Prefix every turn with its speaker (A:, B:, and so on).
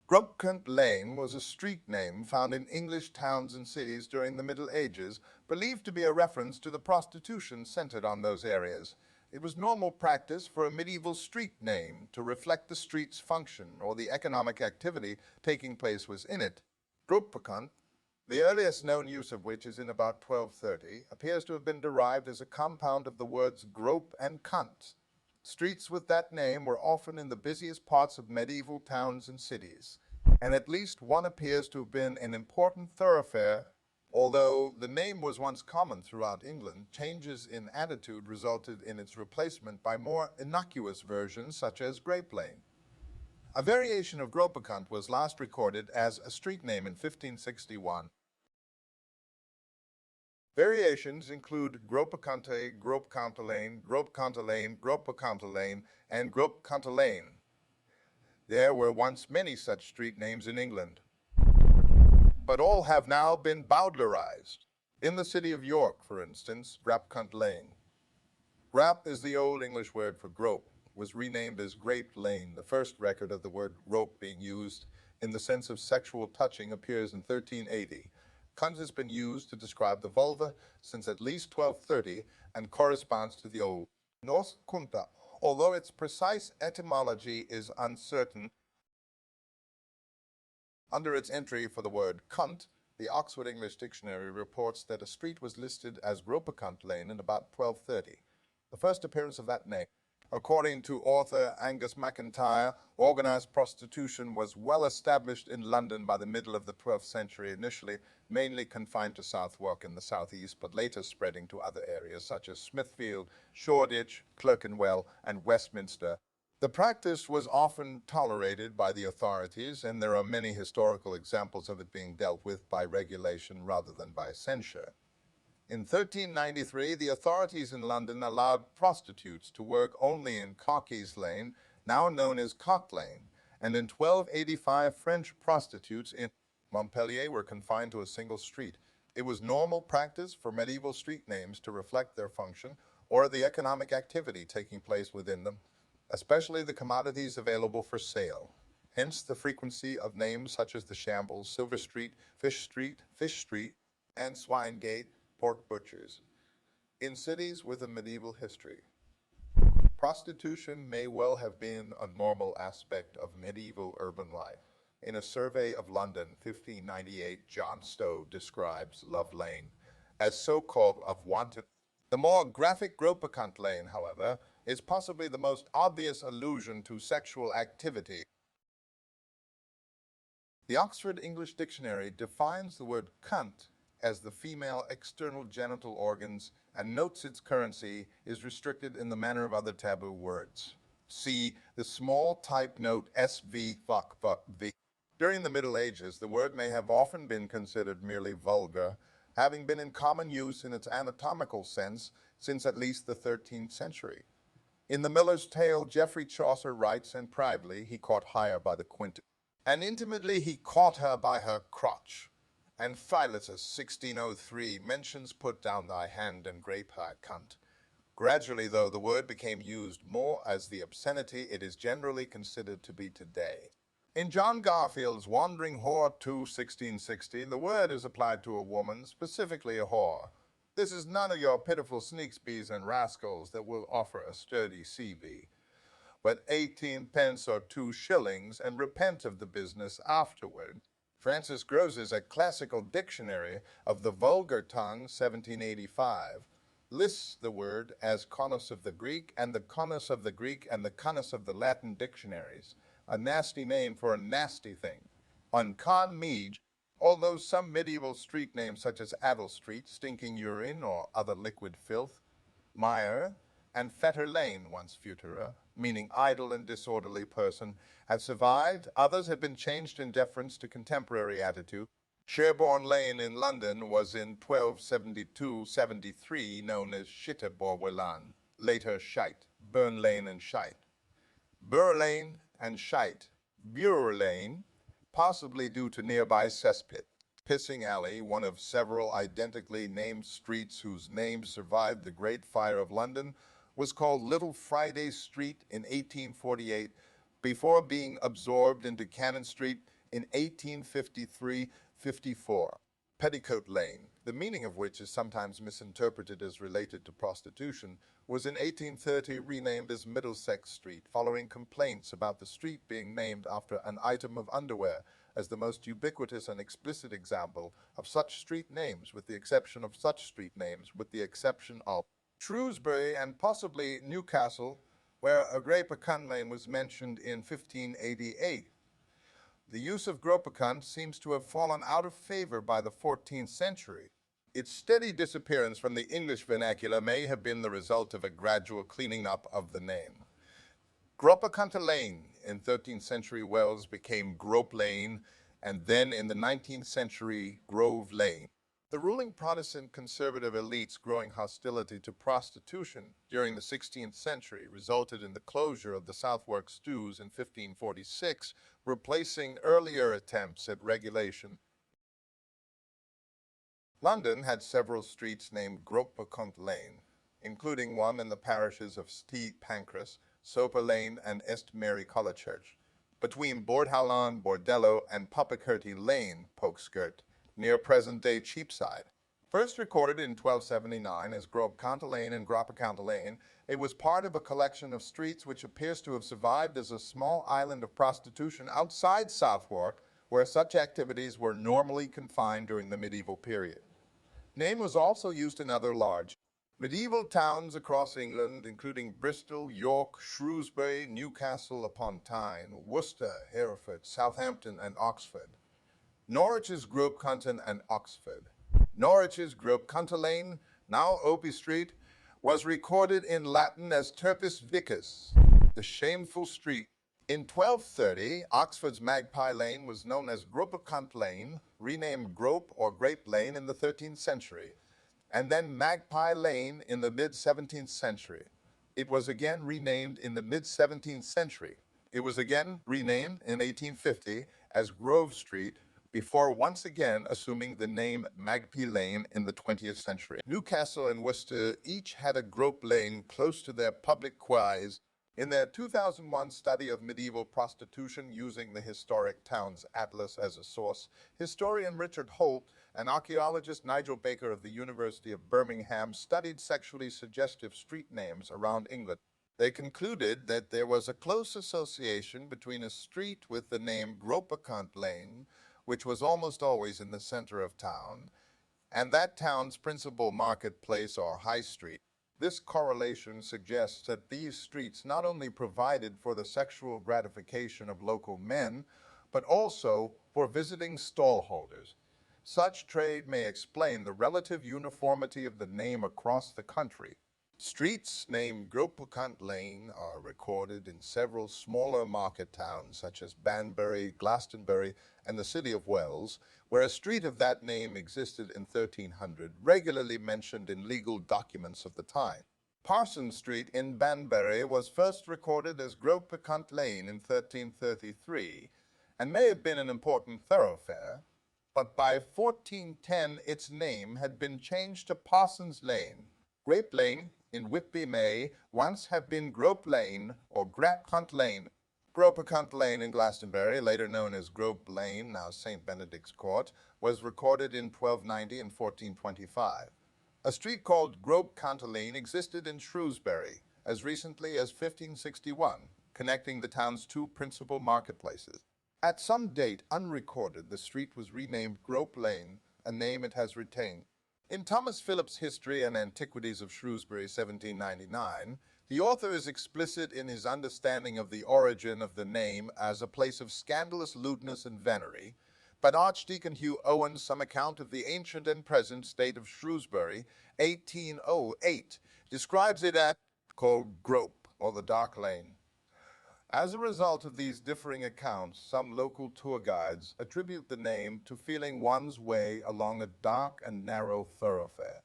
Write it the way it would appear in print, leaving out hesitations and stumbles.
A: Gropecunt Lane was a street name found in English towns and cities during the Middle Ages, believed to be a reference to the prostitution centered on those areas. It was normal practice for a medieval street name to reflect the street's function or the economic activity taking place within it. Gropecunt, the earliest known use of which is in about 1230, appears to have been derived as a compound of the words grope and cunt. Streets with that name were often in the busiest parts of medieval towns and cities, and at least one appears to have been an important thoroughfare. Although the name was once common throughout England, changes in attitude resulted in its replacement by more innocuous versions such as Grape Lane. A variation of Gropecunt was last recorded as a street name in 1561. Variations include Gropecunt, Gropecunt-Lane, Gropecunt-Lane, Gropecunt-Lane, and Gropecunt-Lane. There were once many such street names in England, but all have now been bowdlerized. In the city of York, for instance, Gropecunt Lane. Grap is the Old English word for grope, was renamed as Grape Lane. The first record of the word grope being used in the sense of sexual touching appears in 1380. Cunt has been used to describe the vulva since at least 1230 and corresponds to the Old Norse kunta, although its precise etymology is uncertain. Under its entry for the word cunt, the Oxford English Dictionary reports that a street was listed as Gropecunt Lane in about 1230. The first appearance of that name. According to author Angus MacIntyre, organized prostitution was well established in London by the middle of the 12th century, initially mainly confined to Southwark in the southeast, but later spreading to other areas such as Smithfield, Shoreditch, Clerkenwell, and Westminster. The practice was often tolerated by the authorities, and there are many historical examples of it being dealt with by regulation rather than by censure. In 1393, the authorities in London allowed prostitutes to work only in Cockey's Lane, now known as Cock Lane, and in 1285, French prostitutes in Montpellier were confined to a single street. It was normal practice for medieval street names to reflect their function or the economic activity taking place within them, especially the commodities available for sale. Hence the frequency of names such as the Shambles, Silver Street, Fish Street, and Swinegate, pork butchers. In cities with a medieval history, prostitution may well have been a normal aspect of medieval urban life. In a survey of London, 1598, John Stowe describes Love Lane as so-called of wanton. The more graphic Gropecunt Lane, however, is possibly the most obvious allusion to sexual activity. The Oxford English Dictionary defines the word cunt as the female external genital organs and notes its currency is restricted in the manner of other taboo words. See the small type note SV fuck V. During the Middle Ages, the word may have often been considered merely vulgar, having been in common use in its anatomical sense since at least the 13th century. In The Miller's Tale, Geoffrey Chaucer writes, and privately he caught hire by the quintet, and intimately he caught her by her crotch. And Philetus, 1603, mentions put down thy hand and grape her, cunt. Gradually, though, the word became used more as the obscenity it is generally considered to be today. In John Garfield's Wandering Whore 2, 1660, the word is applied to a woman, specifically a whore. This is none of your pitiful sneaksbees and rascals that will offer a sturdy CV, but 18 pence or 2 shillings, and repent of the business afterward. Francis Grose's A Classical Dictionary of the Vulgar Tongue, 1785, lists the word as conus of the Greek and the conus of the Greek and the conus of the Latin dictionaries, a nasty name for a nasty thing. On Con Mead, although some medieval street names such as Addle Street, Stinking Urine, or other liquid filth, Mire, and Fetter Lane, once Futura, meaning idle and disorderly person, have survived. Others have been changed in deference to contemporary attitude. Sherborne Lane in London was in 1272-73 known as Shitterborwelan, later Shite, Burn Lane and Shite. Burr Lane and Shite, Bure Lane, possibly due to nearby cesspit. Pissing Alley, one of several identically named streets whose names survived the Great Fire of London, was called Little Friday Street in 1848 before being absorbed into Cannon Street in 1853-54. Petticoat Lane, the meaning of which is sometimes misinterpreted as related to prostitution, was in 1830 renamed as Middlesex Street, following complaints about the street being named after an item of underwear as the most ubiquitous and explicit example of such street names, with the exception of Shrewsbury and possibly Newcastle, where a Gropecunt Lane was mentioned in 1588. The use of Gropecunt seems to have fallen out of favor by the 14th century. Its steady disappearance from the English vernacular may have been the result of a gradual cleaning up of the name. Gropecunt Lane in 13th century Wales became Grope Lane, and then in the 19th century, Grove Lane. The ruling Protestant conservative elites' growing hostility to prostitution during the 16th century resulted in the closure of the Southwark stews in 1546, replacing earlier attempts at regulation. London had several streets named Gropecunt Lane, including one in the parishes of St. Pancras, Soper Lane, and Est Mary Colechurch, between Bordhalon, Bordello, and Popocurty Lane, Pokeskirt, near present-day Cheapside. First recorded in 1279 as Gropecunt Lane and Gropecunt Lane, it was part of a collection of streets which appears to have survived as a small island of prostitution outside Southwark, where such activities were normally confined during the medieval period. Name was also used in other large medieval towns across England, including Bristol, York, Shrewsbury, Newcastle upon Tyne, Worcester, Hereford, Southampton, and Oxford. Norwich's Gropecunt and Oxford. Norwich's Gropecunt Lane, now Opie Street, was recorded in Latin as Turpis Vicus, the shameful street. In 1230, Oxford's Magpie Lane was known as Gropecunt Lane, renamed Grope or Grape Lane in the 13th century, and then Magpie Lane in the mid-17th century. It was again renamed in the mid-17th century. It was again renamed in 1850 as Grove Street, before once again assuming the name Magpie Lane in the 20th century. Newcastle and Worcester each had a Grope Lane close to their public quays. In their 2001 study of medieval prostitution using the Historic Towns Atlas as a source, historian Richard Holt and archaeologist Nigel Baker of the University of Birmingham studied sexually suggestive street names around England. They concluded that there was a close association between a street with the name Gropecunt Lane, which was almost always in the center of town, and that town's principal marketplace or high street. This correlation suggests that these streets not only provided for the sexual gratification of local men, but also for visiting stallholders. Such trade may explain the relative uniformity of the name across the country. Streets named Gropecunt Lane are recorded in several smaller market towns such as Banbury, Glastonbury, and the city of Wells, where a street of that name existed in 1300, regularly mentioned in legal documents of the time. Parsons Street in Banbury was first recorded as Gropecunt Lane in 1333, and may have been an important thoroughfare, but by 1410 its name had been changed to Parsons Lane. Grape Lane in Whitby may once have been Grope Lane or Gropecunt Lane. Gropecunt Lane in Glastonbury, later known as Grope Lane, now St. Benedict's Court, was recorded in 1290 and 1425. A street called Gropecunt Lane existed in Shrewsbury as recently as 1561, connecting the town's two principal marketplaces. At some date unrecorded, the street was renamed Grope Lane, a name it has retained. In Thomas Phillips' History and Antiquities of Shrewsbury, 1799, the author is explicit in his understanding of the origin of the name as a place of scandalous lewdness and venery, but Archdeacon Hugh Owen's Some Account of the Ancient and Present State of Shrewsbury, 1808, describes it as called Grope, or the Dark Lane. As a result of these differing accounts, some local tour guides attribute the name to feeling one's way along a dark and narrow thoroughfare.